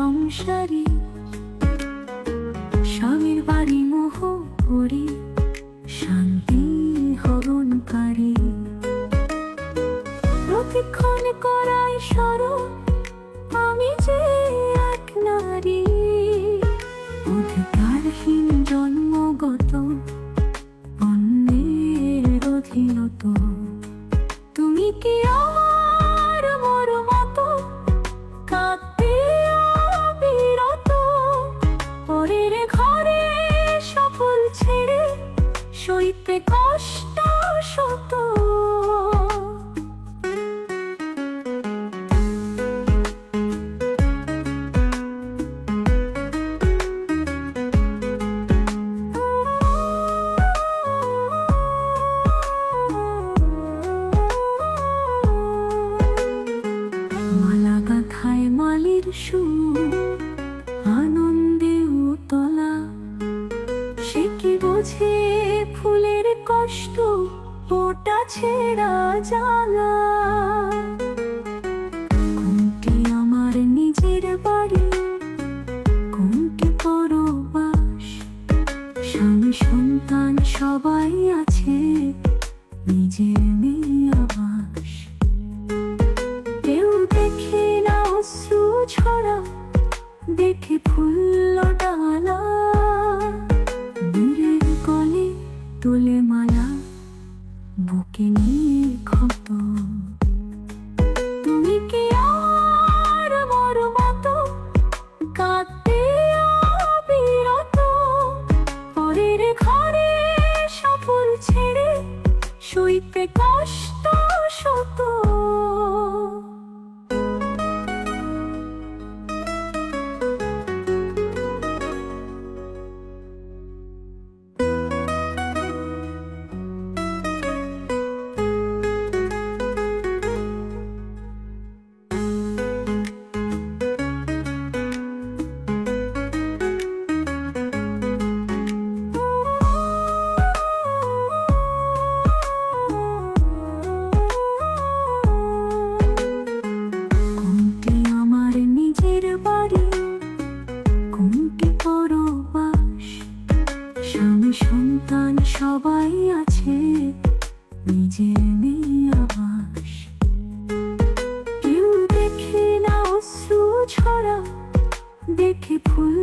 সংসারী, স্বামীর বাড়ি মোহ করি, শান্তি হরণকারী। প্রতিক্ষণ করাই স্মরণ আমি যে এক নারী, অধিকারহীন জন্মগত, অন্যের অধীনত। তুমি কি আমার মোর মতো কাঁদতে অবিরত, পরের ঘরে সফল ছেড়ে সইতে কষ্ট শত। মালা গাঁথায় মালির সুর, আনন্দে উতলা, সে কি বোঝে ফুলের কষ্ট, ওটা ছেঁড়া জ্বালা। কোনটি আমার নিজের বাড়ি, কোনটি পরবাস, স্বামী সন্তান সবাই আছে, নিজের নেই আবাস। কেউ দেখে না অশ্রু ছড়া, দেখে ফুল ডালা, বীরের গলে তোলে মালা, বুকে নিয়ে ক্ষত। তুমি কি আর মোর মতো কাঁদতে অবিরত, পরের ঘরে সফল ছেড়ে সইতে কষ্ট শত। স্বামী সন্তান সবাই আছে, নিজের নেই আবাস। কেউ দেখে না অশ্রু ছড়া, দেখে ফুল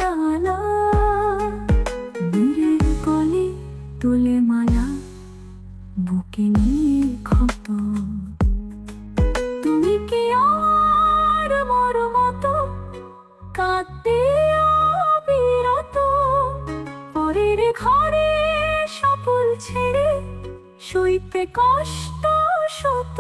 ডালা, বীরের গলে তোলে মালা, বুকে নিয়ে ক্ষত। তুমি কি আর মোর মতো কাঁদতে অবিরত, পরের ঘরে সফল ছেড়ে সইতে কষ্ট শত।